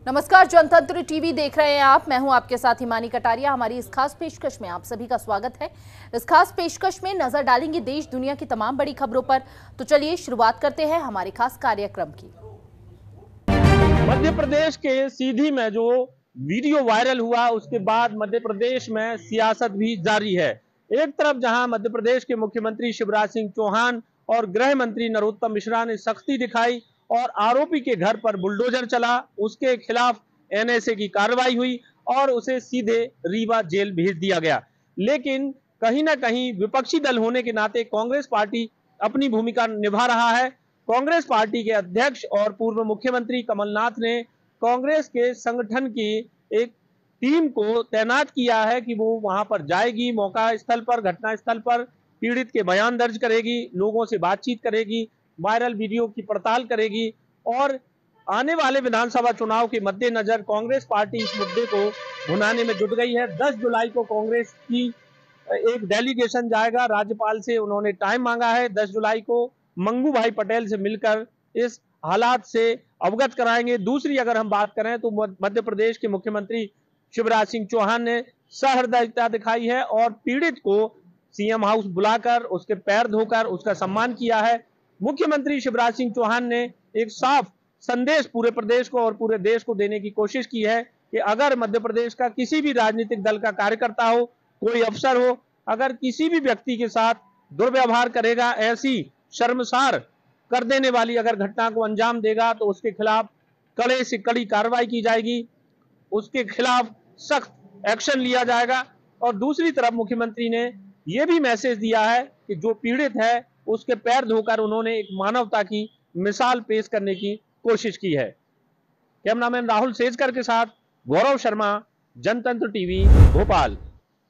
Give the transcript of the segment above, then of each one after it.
नमस्कार, जनतंत्र टीवी देख रहे हैं आप। मैं हूं आपके साथ हिमानी कटारिया। हमारी इस खास पेशकश में आप सभी का स्वागत है। इस खास पेशकश में नजर डालेंगे देश दुनिया की तमाम बड़ी खबरों पर। तो चलिए शुरुआत करते हैं हमारे खास कार्यक्रम की। मध्य प्रदेश के सीधी में जो वीडियो वायरल हुआ, उसके बाद मध्य प्रदेश में सियासत भी जारी है। एक तरफ जहां मध्य प्रदेश के मुख्यमंत्री शिवराज सिंह चौहान और गृह मंत्री नरोत्तम मिश्रा ने सख्ती दिखाई और आरोपी के घर पर बुलडोजर चला, उसके खिलाफ एनएसए की कार्रवाई हुई और उसे सीधे रीवा जेल भेज दिया गया। लेकिन कहीं ना कहीं विपक्षी दल होने के नाते कांग्रेस पार्टी अपनी भूमिका निभा रहा है। कांग्रेस पार्टी के अध्यक्ष और पूर्व मुख्यमंत्री कमलनाथ ने कांग्रेस के संगठन की एक टीम को तैनात किया है कि वो वहां पर जाएगी, मौका स्थल पर, घटना स्थल पर पीड़ित के बयान दर्ज करेगी, लोगों से बातचीत करेगी, वायरल वीडियो की पड़ताल करेगी और आने वाले विधानसभा चुनाव के मद्देनजर कांग्रेस पार्टी इस मुद्दे को भुनाने में जुट गई है। 10 जुलाई को कांग्रेस की एक डेलीगेशन जाएगा, राज्यपाल से उन्होंने टाइम मांगा है। 10 जुलाई को मंगू भाई पटेल से मिलकर इस हालात से अवगत कराएंगे। दूसरी अगर हम बात करें तो मध्य प्रदेश के मुख्यमंत्री शिवराज सिंह चौहान ने सहृदयता दिखाई है और पीड़ित को सीएम हाउस बुलाकर उसके पैर धोकर उसका सम्मान किया है। मुख्यमंत्री शिवराज सिंह चौहान ने एक साफ संदेश पूरे प्रदेश को और पूरे देश को देने की कोशिश की है कि अगर मध्य प्रदेश का किसी भी राजनीतिक दल का कार्यकर्ता हो, कोई अफसर हो, अगर किसी भी व्यक्ति के साथ दुर्व्यवहार करेगा, ऐसी शर्मसार कर देने वाली अगर घटना को अंजाम देगा, तो उसके खिलाफ कड़े से कड़ी कार्रवाई की जाएगी, उसके खिलाफ सख्त एक्शन लिया जाएगा। और दूसरी तरफ मुख्यमंत्री ने यह भी मैसेज दिया है कि जो पीड़ित है उसके पैर धोकर उन्होंने एक मानवता की मिसाल पेश करने की कोशिश की है। कैमरामैन राहुल सेजकर के साथ गौरव शर्मा, जनतंत्र टीवी, भोपाल।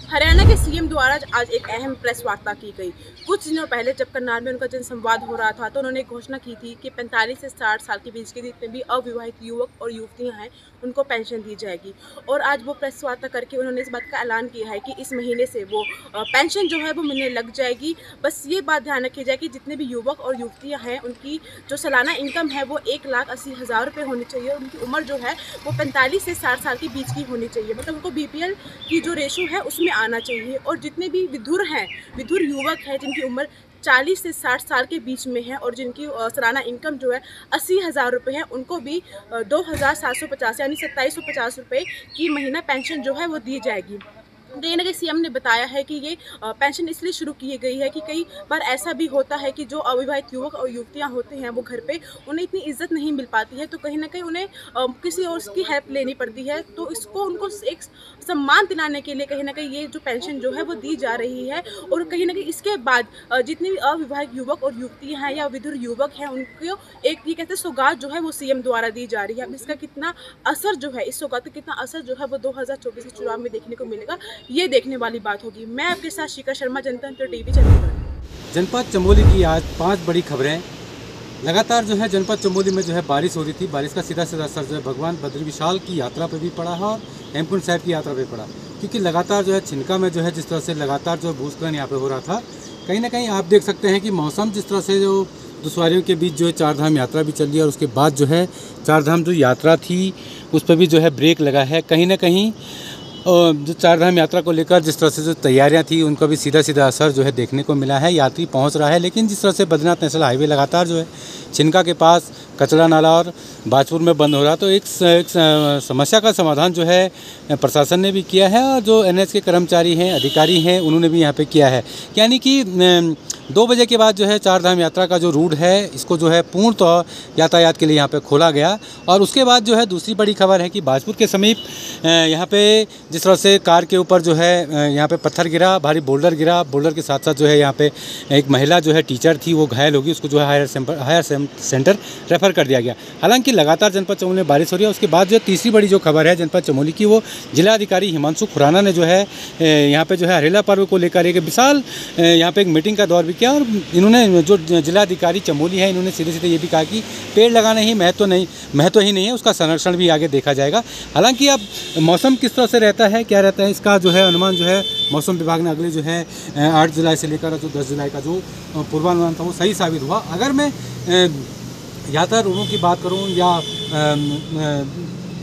हरियाणा के सीएम द्वारा आज एक अहम प्रेस वार्ता की गई। कुछ दिनों पहले जब करनाल में उनका जनसंवाद हो रहा था तो उन्होंने घोषणा की थी कि 45 से 60 साल के बीच के जितने भी अविवाहित युवक और युवतियां हैं उनको पेंशन दी जाएगी। और आज वो प्रेस वार्ता करके उन्होंने इस बात का ऐलान किया है कि इस महीने से वो पेंशन जो है वो मिलने लग जाएगी। बस ये बात ध्यान रखी जाए कि जितने भी युवक और युवतियाँ हैं उनकी जो सालाना इनकम है वो 1,80,000 रुपये होनी चाहिए। उनकी उम्र जो है वो 45 से 60 साल के बीच की होनी चाहिए, मतलब उनको BPL की जो रेशो है उसमें आना चाहिए। और जितने भी विधुर हैं, विधुर युवक हैं जिनकी उम्र 40 से 60 साल के बीच में है और जिनकी सालाना इनकम जो है 80,000 रुपये है, उनको भी 2,750 यानी 2,750 रुपये की महीना पेंशन जो है वो दी जाएगी। कहीं ना कहीं सीएम ने बताया है कि ये पेंशन इसलिए शुरू की गई है कि कई बार ऐसा भी होता है कि जो अविवाहित युवक और युवतियां होते हैं वो घर पे उन्हें इतनी इज्जत नहीं मिल पाती है, तो कहीं ना कहीं उन्हें किसी और की हेल्प लेनी पड़ती है। तो इसको उनको एक सम्मान दिलाने के लिए कहीं ना कहीं ये जो पेंशन जो है वो दी जा रही है। और कहीं ना कहीं इसके बाद जितने भी अविवाहित युवक और युवतियाँ हैं या विधुर युवक हैं उनको एक ये कहते हैं सौगात जो है वो सीएम द्वारा दी जा रही है। अब इसका कितना असर जो है, इस सौगात का कितना असर जो है वो 2024 के चुनाव में देखने को मिलेगा, ये देखने वाली बात होगी। मैं आपके साथ शिखा शर्मा, जनतंत्र टीवी, चंडीगढ़। जनपद चमोली की आज 5 बड़ी खबरें। लगातार जो है जनपद चमोली में जो है बारिश हो रही थी। बारिश का सीधा असर जो है भगवान बद्री विशाल की यात्रा पर भी पड़ा है और हेमकुंड साहिब की यात्रा पर पड़ा, क्योंकि लगातार जो है छिनका में जो है जिस तरह से लगातार जो भूस्खलन यहाँ पे हो रहा था, कहीं ना कहीं आप देख सकते हैं कि मौसम जिस तरह से जो दुश्वारियों के बीच जो है चारधाम यात्रा भी चल रही है और उसके बाद जो है चारधाम जो यात्रा थी उस पर भी जो है ब्रेक लगा है। कहीं ना कहीं जो चारधाम यात्रा को लेकर जिस तरह से जो तैयारियां थी उनका भी सीधा असर जो है देखने को मिला है। यात्री पहुंच रहा है, लेकिन जिस तरह से बद्रीनाथ नेशनल हाईवे लगातार जो है छिनका के पास कचरा नाला और बाजपुर में बंद हो रहा, तो एक समस्या का समाधान जो है प्रशासन ने भी किया है और जो NH के कर्मचारी हैं, अधिकारी हैं, उन्होंने भी यहाँ पे किया है। यानी कि 2 बजे के बाद जो है चारधाम यात्रा का जो रूट है इसको जो है पूर्णतः यातायात के लिए यहाँ पे खोला गया। और उसके बाद जो है दूसरी बड़ी खबर है कि बाजपुर के समीप यहाँ पे जिस तरह से कार के ऊपर जो है यहाँ पे पत्थर गिरा, भारी बोल्डर गिरा, बोल्डर के साथ साथ जो है यहाँ पे एक महिला जो है टीचर थी वो घायल होगी, उसको जो है हायर सेंटर रेफर कर दिया गया। हालांकि लगातार जनपद चमोली में बारिश हो रही है। उसके बाद जो तीसरी बड़ी जो खबर है जनपद चमोली की, वो जिलाधिकारी हिमांशु खुराना ने जो है यहाँ पे जो है हरेला पर्व को लेकर एक विशाल यहाँ पे एक मीटिंग का दौर भी किया। और इन्होंने जो जिलाधिकारी चमोली है इन्होंने सीधे ये भी कहा कि पेड़ लगाना ही महत्व ही नहीं है, उसका संरक्षण भी आगे देखा जाएगा। हालांकि अब मौसम किस तरह से रहता है, क्या रहता है, इसका जो है अनुमान जो है मौसम विभाग ने अगले जो है 8 जुलाई से लेकर जो 10 जुलाई का जो पूर्वानुमान था वो सही साबित हुआ। अगर मैं यातायात रोकों की बात करूं या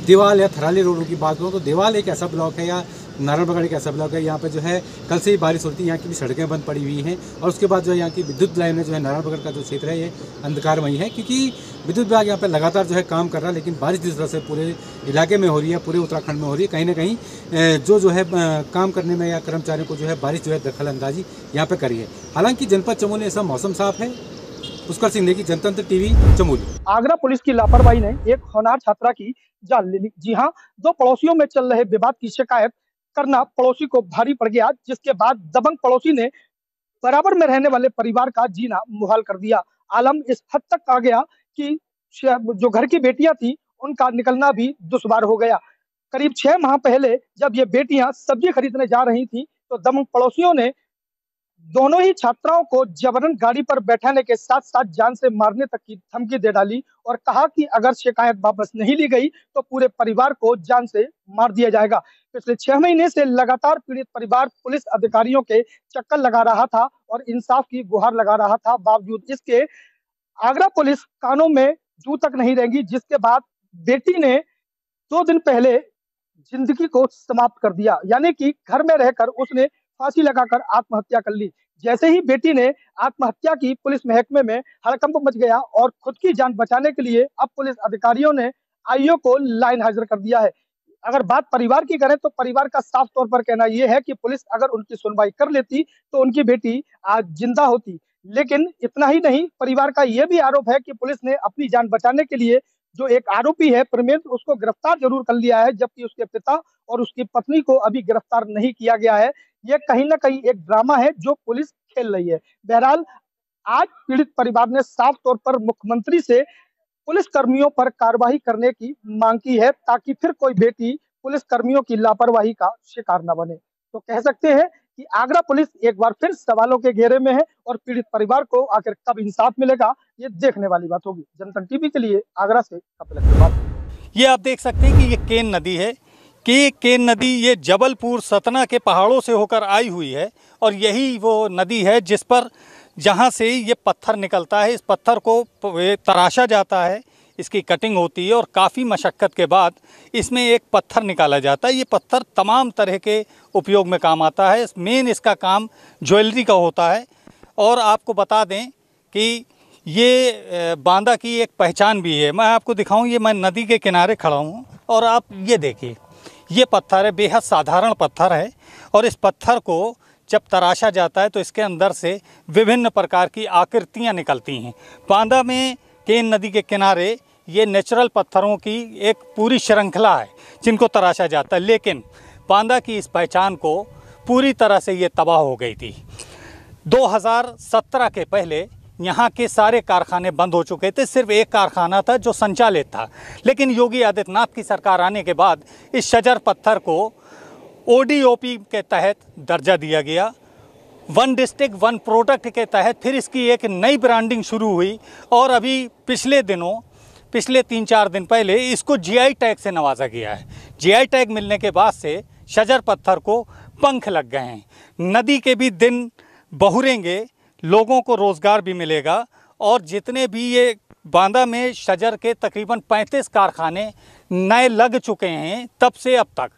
देवाल या थराली रोड की बात करूँ तो देवाल एक ऐसा ब्लॉक है या नारायणगढ़ एक ऐसा ब्लॉक है, यहाँ पे जो है कल से ही बारिश होती है, यहाँ की भी सड़कें बंद पड़ी हुई हैं और उसके बाद जो है यहाँ की विद्युत लाइनें जो है नारायणगढ़ का जो क्षेत्र है ये अंधकारमयी है, क्योंकि विद्युत विभाग यहाँ पे लगातार जो है काम कर रहा है, लेकिन बारिश जिस तरह से पूरे इलाके में हो रही है, पूरे उत्तराखंड में हो रही है, कहीं ना कहीं जो है काम करने में या कर्मचारियों को जो है बारिश जो है दखल अंदाजी यहाँ पे करी है। हालांकि जनपद चमोली ऐसा मौसम साफ है। पुष्कर सिंह नेगी, जनतंत्र टीवी, चमोली। आगरा पुलिस की लापरवाही ने एक होनहार छात्रा की जान ले ली। जी हां, दो पड़ोसियों में चल रहे विवाद की शिकायत करना पड़ोसी को भारी पड़ गया, जिसके बाद दबंग पड़ोसी ने बराबर में रहने वाले परिवार का जीना मुहाल कर दिया। आलम इस हद तक आ गया कि जो घर की बेटियां थी उनका निकलना भी दुश्वार हो गया। करीब 6 माह पहले जब ये बेटियां सब्जी खरीदने जा रही थी तो दबंग पड़ोसियों ने दोनों ही छात्राओं को जबरन गाड़ी पर बैठाने के साथ साथ जान से मारने तक की धमकी दे डाली और कहा कि अगर शिकायत वापस नहीं ली गई तो पूरे परिवार को जान से मार दिया जाएगा। पिछले 6 महीने से लगातार पीड़ित परिवार पुलिस अधिकारियों के चक्कर लगा रहा था और इंसाफ की गुहार लगा रहा था। बावजूद इसके आगरा पुलिस कानों में जू तक नहीं रहेंगी, जिसके बाद बेटी ने 2 दिन पहले जिंदगी को समाप्त कर दिया, यानी कि घर में रहकर उसने फांसी लगाकर आत्महत्या कर ली। जैसे ही बेटी ने आत्महत्या की, पुलिस महकमे में हड़कंप मच गया और खुद की जान बचाने के लिए अब पुलिस अधिकारियों ने आईओ को लाइन हाजिर कर दिया है। अगर बात परिवार की करें तो परिवार का साफ तौर पर कहना यह है कि पुलिस अगर उनकी सुनवाई कर लेती तो उनकी बेटी आज जिंदा होती। लेकिन इतना ही नहीं, परिवार का यह भी आरोप है कि पुलिस ने अपनी जान बचाने के लिए जो एक आरोपी है प्रमेंद्र, उसको गिरफ्तार जरूर कर लिया है, जबकि उसके पिता और उसकी पत्नी को अभी गिरफ्तार नहीं किया गया है। यह कहीं ना कहीं एक ड्रामा है जो पुलिस खेल रही है। बहरहाल आज पीड़ित परिवार ने साफ तौर पर मुख्यमंत्री से पुलिस कर्मियों पर कार्रवाई करने की मांग की है, ताकि फिर कोई बेटी पुलिस कर्मियों की लापरवाही का शिकार न बने। तो कह सकते हैं कि आगरा पुलिस एक बार फिर सवालों के घेरे में है और पीड़ित परिवार को आखिर कब इंसाफ मिलेगा ये देखने वाली बात होगी। जनतन टीवी के लिए आगरा से कपिल अग्रवाल। ये आप देख सकते हैं कि ये केन नदी है कि केन नदी ये जबलपुर सतना के पहाड़ों से होकर आई हुई है और यही वो नदी है जिस पर जहाँ से ये पत्थर निकलता है। इस पत्थर को तराशा जाता है, इसकी कटिंग होती है और काफ़ी मशक्क़त के बाद इसमें एक पत्थर निकाला जाता है। ये पत्थर तमाम तरह के उपयोग में काम आता है। मेन इसका काम ज्वेलरी का होता है। और आपको बता दें कि ये बांदा की एक पहचान भी है। मैं आपको दिखाऊं, ये मैं नदी के किनारे खड़ा हूं और आप ये देखिए, ये पत्थर है, बेहद साधारण पत्थर है और इस पत्थर को जब तराशा जाता है तो इसके अंदर से विभिन्न प्रकार की आकृतियां निकलती हैं। बांदा में केन नदी के किनारे ये नेचुरल पत्थरों की एक पूरी श्रृंखला है जिनको तराशा जाता है, लेकिन बांदा की इस पहचान को पूरी तरह से ये तबाह हो गई थी। 2017 के पहले यहाँ के सारे कारखाने बंद हो चुके थे, सिर्फ एक कारखाना था जो संचालित था। लेकिन योगी आदित्यनाथ की सरकार आने के बाद इस शजर पत्थर को ODOP के तहत दर्जा दिया गया, वन डिस्ट्रिक्ट वन प्रोडक्ट के तहत फिर इसकी एक नई ब्रांडिंग शुरू हुई और अभी पिछले 3-4 दिन पहले इसको GI टैग से नवाजा गया है। GI टैग मिलने के बाद से शजर पत्थर को पंख लग गए हैं। नदी के भी दिन बहुरेंगे, लोगों को रोज़गार भी मिलेगा और जितने भी ये बांदा में शजर के तकरीबन 35 कारखाने नए लग चुके हैं तब से अब तक।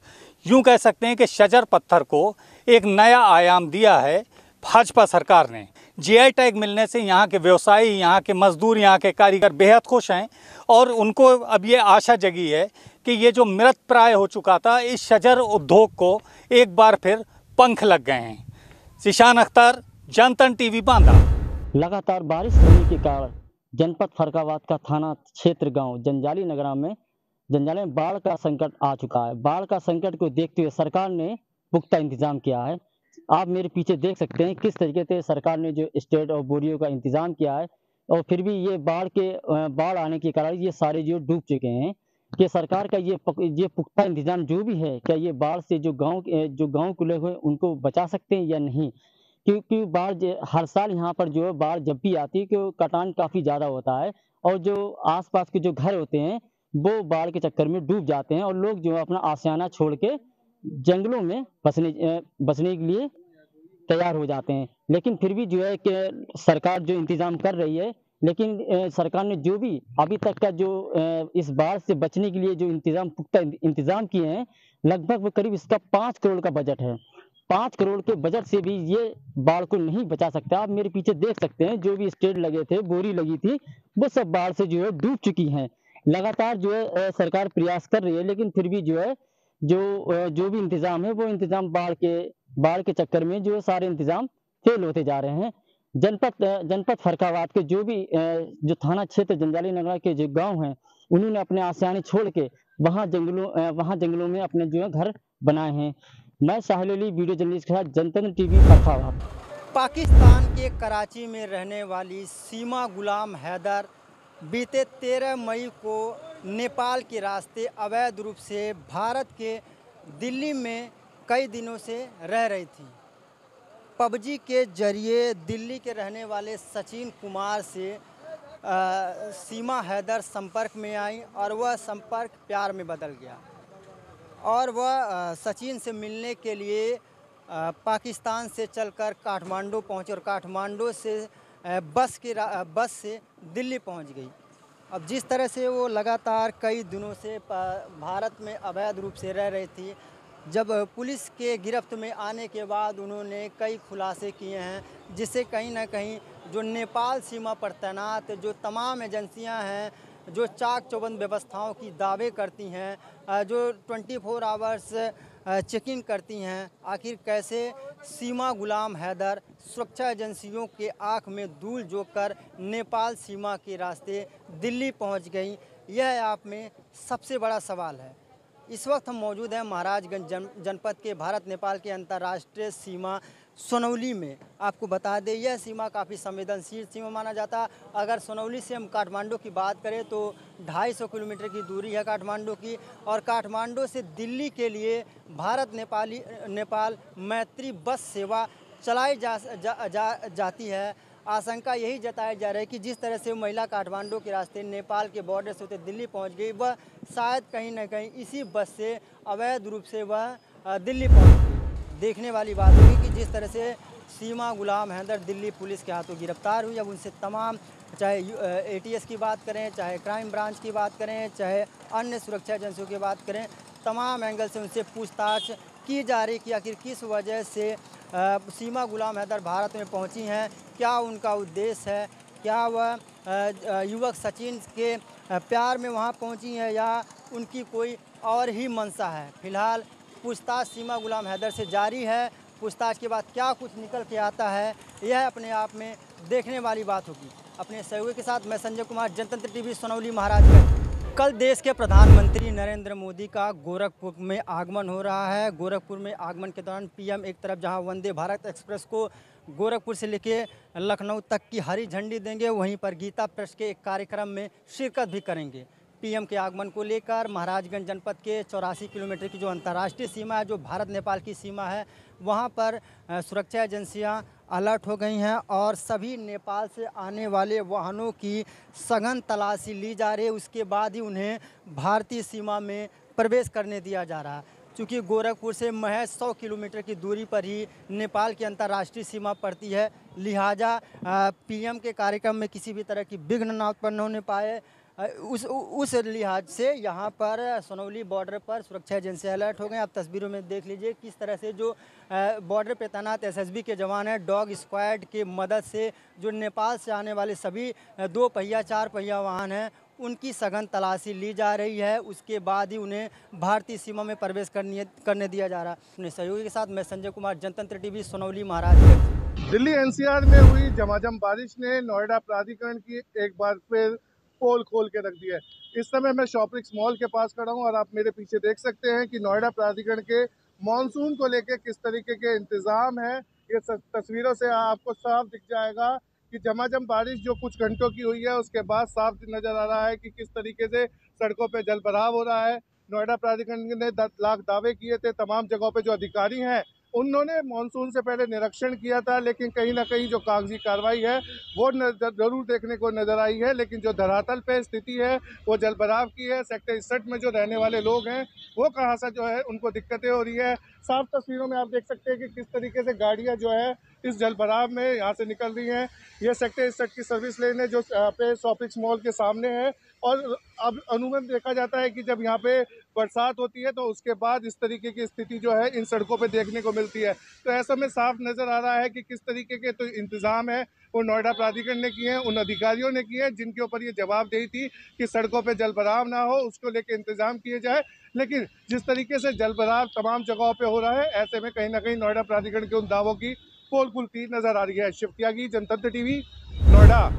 यूँ कह सकते हैं कि शजर पत्थर को एक नया आयाम दिया है भाजपा सरकार ने। GI टैग मिलने से यहाँ के व्यवसायी, यहाँ के मजदूर, यहाँ के कारीगर बेहद खुश हैं और उनको अब ये आशा जगी है कि ये जो मृत प्राय हो चुका था, इस शजर उद्योग को एक बार फिर पंख लग गए हैं। ज़ीशान अख्तर, जनतन टीवी, बांदा। लगातार बारिश होने के कारण जनपद फरक्काबाद का थाना क्षेत्र गांव जंजाली नगरा में बाढ़ का संकट आ चुका है। बाढ़ का संकट को देखते हुए सरकार ने पुख्ता इंतजाम किया है। आप मेरे पीछे देख सकते हैं किस तरीके से सरकार ने जो स्टेट और बोरियों का इंतजाम किया है और फिर भी ये बाढ़ आने के कारण ये सारे जो डूब चुके हैं कि सरकार का ये पुख्ता इंतजाम जो भी है, क्या ये बाढ़ से जो गाँव के लोग हैं उनको बचा सकते हैं या नहीं, क्योंकि बाढ़ हर साल यहाँ पर जो है बाढ़ जब भी आती है कि कटान काफ़ी ज़्यादा होता है और जो आसपास के जो घर होते हैं वो बाढ़ के चक्कर में डूब जाते हैं और लोग जो है अपना आशियाना छोड़ के जंगलों में बसने के लिए तैयार हो जाते हैं। लेकिन फिर भी जो है कि सरकार जो इंतज़ाम कर रही है लेकिन सरकार ने जो भी अभी तक का जो इस बाढ़ से बचने के लिए जो पुख्ता इंतजाम किए हैं, लगभग करीब इसका 5 करोड़ का बजट है। 5 करोड़ के बजट से भी ये बाढ़ को नहीं बचा सकता। आप मेरे पीछे देख सकते हैं, जो भी स्टेड लगे थे, बोरी लगी थी, वो सब बाढ़ से जो है डूब चुकी हैं। लगातार जो है सरकार प्रयास कर रही है, लेकिन फिर भी जो है जो भी इंतजाम है, वो इंतजाम बाढ़ के चक्कर में जो है सारे इंतजाम फेल होते जा रहे हैं। जनपद फरखाबाद के जो थाना क्षेत्र जंजाली नगरा के जो गांव हैं, उन्होंने अपने आसियाने छोड़ के वहां जंगलों में अपने जो है घर बनाए हैं। मैं साहिल अली, वीडियो जर्नलिस्ट के साथ, जनतंत्र टीवी, फरखाबाद। पाकिस्तान के कराची में रहने वाली सीमा गुलाम हैदर बीते 13 मई को नेपाल के रास्ते अवैध रूप से भारत के दिल्ली में कई दिनों से रह रही थी। पबजी के जरिए दिल्ली के रहने वाले सचिन कुमार से सीमा हैदर संपर्क में आई और वह संपर्क प्यार में बदल गया और वह सचिन से मिलने के लिए पाकिस्तान से चलकर काठमांडू पहुंचे और काठमांडू से बस से दिल्ली पहुंच गई। अब जिस तरह से वो लगातार कई दिनों से भारत में अवैध रूप से रह रही थी, जब पुलिस के गिरफ्त में आने के बाद उन्होंने कई खुलासे किए हैं, जिससे कहीं ना कहीं जो नेपाल सीमा पर तैनात जो तमाम एजेंसियां हैं, जो चाक चौबंद व्यवस्थाओं की दावे करती हैं, जो 24 आवर्स चेकिंग करती हैं, आखिर कैसे सीमा गुलाम हैदर सुरक्षा एजेंसियों के आँख में धूल झोंककर नेपाल सीमा के रास्ते दिल्ली पहुंच गई, यह आप में सबसे बड़ा सवाल है। इस वक्त हम मौजूद हैं महाराजगंज जनपद के भारत नेपाल के अंतर्राष्ट्रीय सीमा सोनौली में। आपको बता दें, यह सीमा काफ़ी संवेदनशील सीमा माना जाता। अगर सोनौली से हम काठमांडू की बात करें तो 250 किलोमीटर की दूरी है काठमांडू की, और काठमांडू से दिल्ली के लिए भारत नेपाल मैत्री बस सेवा चलाई जाती है। आशंका यही जताई जा रही है कि जिस तरह से महिला काठमांडू के रास्ते नेपाल के बॉर्डर से होते दिल्ली पहुंच गई, वह शायद कहीं ना कहीं इसी बस से अवैध रूप से वह दिल्ली पहुंच गई। देखने वाली बात होगी कि जिस तरह से सीमा गुलाम हैदर दिल्ली पुलिस के हाथों गिरफ्तार हुई, अब उनसे तमाम, चाहे ATS की बात करें, चाहे क्राइम ब्रांच की बात करें, चाहे अन्य सुरक्षा एजेंसियों की बात करें, तमाम एंगल से उनसे पूछताछ की जा रही कि आखिर किस वजह से सीमा गुलाम हैदर भारत में पहुंची हैं, क्या उनका उद्देश्य है, क्या वह युवक सचिन के प्यार में वहां पहुंची हैं या उनकी कोई और ही मंशा है। फिलहाल पूछताछ सीमा गुलाम हैदर से जारी है। पूछताछ के बाद क्या कुछ निकल के आता है, यह अपने आप में देखने वाली बात होगी। अपने सहयोगी के साथ मैं संजय कुमार, जनतंत्र टीवी, सोनौली, महाराजगंज। कल देश के प्रधानमंत्री नरेंद्र मोदी का गोरखपुर में आगमन हो रहा है। गोरखपुर में आगमन के दौरान PM एक तरफ जहां वंदे भारत एक्सप्रेस को गोरखपुर से लेके लखनऊ तक की हरी झंडी देंगे, वहीं पर गीता प्रेस के एक कार्यक्रम में शिरकत भी करेंगे। PM के आगमन को लेकर महाराजगंज जनपद के 84 किलोमीटर की जो अंतर्राष्ट्रीय सीमा है, जो भारत नेपाल की सीमा है, वहां पर सुरक्षा एजेंसियां अलर्ट हो गई हैं और सभी नेपाल से आने वाले वाहनों की सघन तलाशी ली जा रही है। उसके बाद ही उन्हें भारतीय सीमा में प्रवेश करने दिया जा रहा है। चूँकि गोरखपुर से महज 100 किलोमीटर की दूरी पर ही नेपाल की अंतर्राष्ट्रीय सीमा पड़ती है, लिहाजा PM के कार्यक्रम में किसी भी तरह की विघ्न न उत्पन्न होने पाए, उस लिहाज से यहाँ पर सोनौली बॉर्डर पर सुरक्षा एजेंसी अलर्ट हो गए। आप तस्वीरों में देख लीजिए किस तरह से जो बॉर्डर पे तैनात SSB के जवान हैं, डॉग स्क्वाड की मदद से जो नेपाल से आने वाले सभी 2 पहिया 4 पहिया वाहन हैं, उनकी सघन तलाशी ली जा रही है। उसके बाद ही उन्हें भारतीय सीमा में प्रवेश करने दिया जा रहा है। अपने सहयोगी के साथ मैं संजय कुमार, जनतंत्र टीवी, सोनौली, महाराजगंज। दिल्ली NCR में हुई झमाझम बारिश ने नोएडा प्राधिकरण की एक बार फिर पोल खोल के रख दिया है। इस समय मैं शॉपिंग्स मॉल के पास खड़ा हूं और आप मेरे पीछे देख सकते हैं कि नोएडा प्राधिकरण के मॉनसून को लेकर किस तरीके के इंतजाम है। ये तस्वीरों से आपको साफ दिख जाएगा कि झमाझम बारिश जो कुछ घंटों की हुई है, उसके बाद साफ नजर आ रहा है कि किस तरीके से सड़कों पे जल भराव हो रहा है। नोएडा प्राधिकरण ने 10 लाख दावे किए थे। तमाम जगहों पे जो अधिकारी हैं उन्होंने मानसून से पहले निरीक्षण किया था, लेकिन कहीं ना कहीं जो कागजी कार्रवाई है वो जरूर देखने को नजर आई है। लेकिन जो धरातल पे स्थिति है वो जलभराव की है। सेक्टर 61 में जो रहने वाले लोग हैं वो कहाँ से जो है उनको दिक्कतें हो रही है। साफ तस्वीरों में आप देख सकते हैं कि किस तरीके से गाड़ियाँ जो है इस जल भराव में यहाँ से निकल रही हैं। ये सेक्टर 61 की सर्विस लेन है जो यहाँ पे शॉपिंग मॉल के सामने है। और अब अमूमन देखा जाता है कि जब यहाँ पे बरसात होती है तो उसके बाद इस तरीके की स्थिति जो है इन सड़कों पे देखने को मिलती है। तो ऐसा में साफ नज़र आ रहा है कि किस तरीके के तो इंतज़ाम है वो नोएडा प्राधिकरण ने किए हैं, उन अधिकारियों ने किए हैं जिनके ऊपर ये जवाबदेही थी कि सड़कों पे जल भराव ना हो, उसको लेकर इंतजाम किए जाए। लेकिन जिस तरीके से जल भराव तमाम जगहों पे हो रहा है, ऐसे में कहीं ना कहीं नोएडा प्राधिकरण के उन दावों की पोल खुलती नजर आ रही है। शिव त्यागी, जनतंत्र टीवी, नोएडा।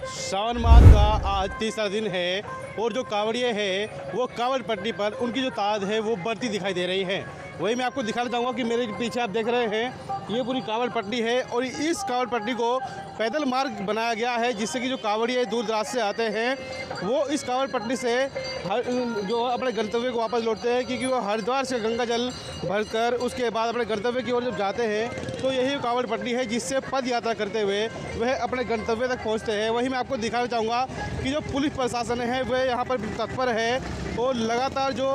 सावन माह का आज तीसरा दिन है और जो कांवड़िए हैं वो कांवड़ पट्टी पर उनकी जो तादाद है वो बढ़ती दिखाई दे रही है। वही मैं आपको दिखाना चाहूँगा कि मेरे पीछे आप देख रहे हैं ये पूरी कांवड़ पट्टी है और इस कांवड़ पट्टी को पैदल मार्ग बनाया गया है जिससे कि जो कांवड़िए दूर दराज से आते हैं वो इस कांवड़ पट्टी से जो अपने गंतव्य को वापस लौटते हैं, क्योंकि वो हरिद्वार से गंगा जल भरकर उसके बाद अपने गंतव्य की ओर जब जाते हैं तो यही कांवड़ पट्टी है जिससे पद यात्रा करते हुए वह अपने गंतव्य तक पहुँचते हैं। वही मैं आपको दिखाना चाहूँगा कि जो पुलिस प्रशासन है वह यहाँ पर तत्पर है और लगातार जो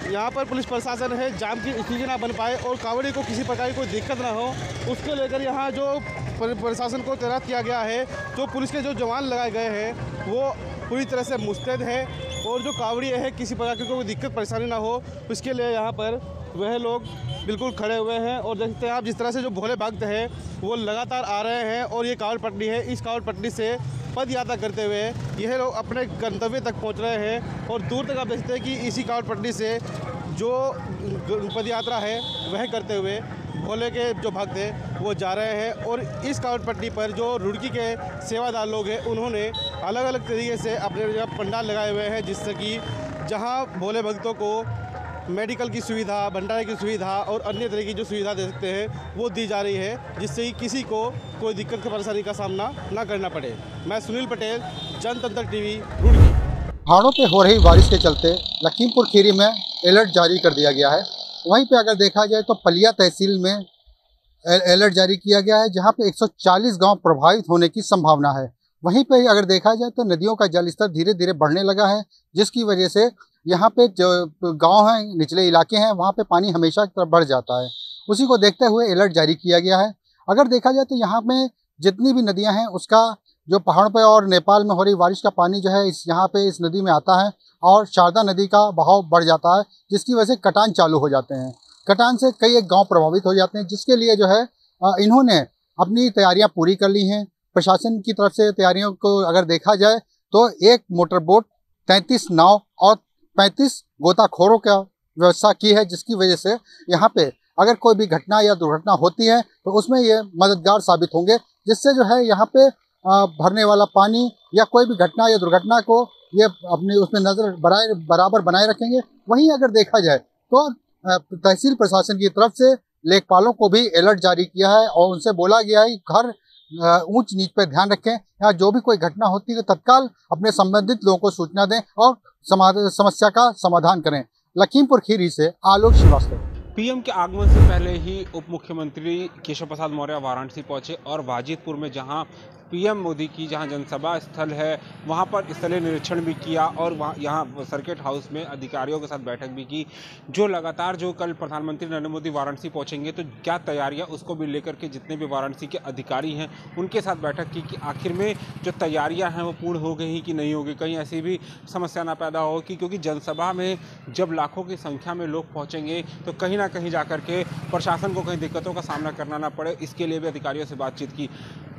यहाँ पर पुलिस प्रशासन है जाम की स्थिति ना बन पाए और कांवड़ी को किसी प्रकार की कोई दिक्कत ना हो उसको लेकर यहाँ जो प्रशासन को तैनात किया गया है, जो पुलिस के जो जवान लगाए गए हैं वो पूरी तरह से मुस्तैद है और जो कांवड़ी है किसी प्रकार की कोई दिक्कत परेशानी ना हो उसके लिए यहाँ पर वह लोग बिल्कुल खड़े हुए हैं। और देखते हैं आप जिस तरह से जो भोले भक्त हैं वो लगातार आ रहे हैं और ये कांवड़ पट्टी है, इस कांवड़ पट्टी से पद यात्रा करते हुए यह लोग अपने गंतव्य तक पहुंच रहे हैं और दूर तक आप देखते हैं कि इसी कांवड़ पट्टी से जो पद यात्रा है वह करते हुए भोले के जो भक्त हैं वो जा रहे हैं। और इस कांवड़ पट्टी पर जो रुड़की के सेवादार लोग हैं उन्होंने अलग अलग तरीके से अपने पंडाल लगाए हुए हैं जिससे कि जहां भोले भक्तों को मेडिकल की सुविधा, भंडारे की सुविधा और अन्य तरह की जो सुविधा दे सकते हैं वो दी जा रही है जिससे कि किसी को कोई दिक्कत की परेशानी का सामना ना करना पड़े। मैं सुनील पटेल, जनतंत्र टीवी, रुड़की। पहाड़ों पे हो रही बारिश के चलते लखीमपुर खीरी में अलर्ट जारी कर दिया गया है। वहीं पे अगर देखा जाए तो पलिया तहसील में अलर्ट जारी किया गया है जहां पे 140 गांव प्रभावित होने की संभावना है। वहीं पे अगर देखा जाए तो नदियों का जलस्तर धीरे धीरे बढ़ने लगा है जिसकी वजह से यहाँ पे जो गांव हैं, निचले इलाके हैं, वहाँ पे पानी हमेशा की तरफ बढ़ जाता है। उसी को देखते हुए अलर्ट जारी किया गया है। अगर देखा जाए तो यहाँ में जितनी भी नदियाँ हैं उसका जो पहाड़ों पे और नेपाल में हो रही बारिश का पानी जो है यहाँ पे इस नदी में आता है और शारदा नदी का बहाव बढ़ जाता है जिसकी वजह से कटान चालू हो जाते हैं। कटान से कई एक गाँव प्रभावित हो जाते हैं जिसके लिए जो है इन्होंने अपनी तैयारियाँ पूरी कर ली हैं। प्रशासन की तरफ से तैयारियों को अगर देखा जाए तो एक मोटर बोट, 33 नाव और 35 गोताखोरों का व्यवस्था की है जिसकी वजह से यहाँ पे अगर कोई भी घटना या दुर्घटना होती है तो उसमें ये मददगार साबित होंगे जिससे जो है यहाँ पे भरने वाला पानी या कोई भी घटना या दुर्घटना को ये अपने उसमें नजर बराबर बनाए रखेंगे। वहीं अगर देखा जाए तो तहसील प्रशासन की तरफ से लेखपालों को भी अलर्ट जारी किया है और उनसे बोला गया है कि घर ऊंच नीच पे ध्यान रखें या जो भी कोई घटना होती है तो तत्काल अपने संबंधित लोगों को सूचना दें और समस्या का समाधान करें। लखीमपुर खीरी से आलोक श्रीवास्तव। पीएम के आगमन से पहले ही उप मुख्यमंत्री केशव प्रसाद मौर्य वाराणसी पहुंचे और वाजिदपुर में जहां पीएम मोदी की जहां जनसभा स्थल है वहां पर स्थलीय निरीक्षण भी किया और यहाँ सर्किट हाउस में अधिकारियों के साथ बैठक भी की। जो लगातार जो कल प्रधानमंत्री नरेंद्र मोदी वाराणसी पहुंचेंगे तो क्या तैयारियां उसको भी लेकर के जितने भी वाराणसी के अधिकारी हैं उनके साथ बैठक की कि आखिर में जो तैयारियां हैं वो पूर्ण हो गई कि नहीं होगी, कहीं ऐसी भी समस्या ना पैदा हो कि क्योंकि जनसभा में जब लाखों की संख्या में लोग पहुँचेंगे तो कहीं ना कहीं जाकर के प्रशासन को कहीं दिक्कतों का सामना करना ना पड़े। इसके लिए भी अधिकारियों से बातचीत की।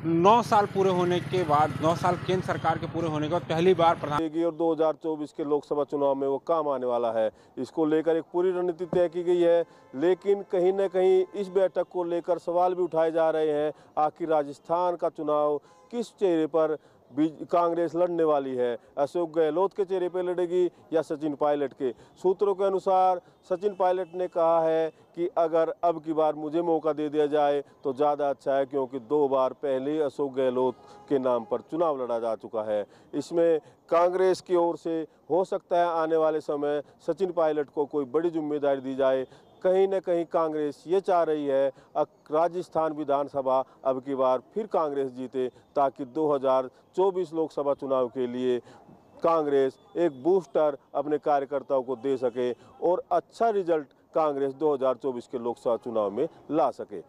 9 साल पूरे होने के बाद, 9 साल केंद्र सरकार के पूरे होने के बाद पहली बार प्रधानमंत्री और 2024 के लोकसभा चुनाव में वो काम आने वाला है। इसको लेकर एक पूरी रणनीति तय की गई है, लेकिन कहीं न कहीं इस बैठक को लेकर सवाल भी उठाए जा रहे हैं। आखिर राजस्थान का चुनाव किस चेहरे पर कांग्रेस लड़ने वाली है? अशोक गहलोत के चेहरे पर लड़ेगी या सचिन पायलट के? सूत्रों के अनुसार सचिन पायलट ने कहा है कि अगर अब की बार मुझे मौका दे दिया जाए तो ज़्यादा अच्छा है, क्योंकि 2 बार पहले अशोक गहलोत के नाम पर चुनाव लड़ा जा चुका है। इसमें कांग्रेस की ओर से हो सकता है आने वाले समय सचिन पायलट को कोई बड़ी जिम्मेदारी दी जाए। कहीं न कहीं कांग्रेस ये चाह रही है राजस्थान विधानसभा अब की बार फिर कांग्रेस जीते ताकि 2024 लोकसभा चुनाव के लिए कांग्रेस एक बूस्टर अपने कार्यकर्ताओं को दे सके और अच्छा रिजल्ट कांग्रेस 2024 के लोकसभा चुनाव में ला सके।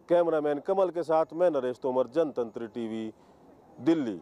कैमरामैन कमल के साथ मैं नरेश तोमर, जनतंत्र टीवी, दिल्ली।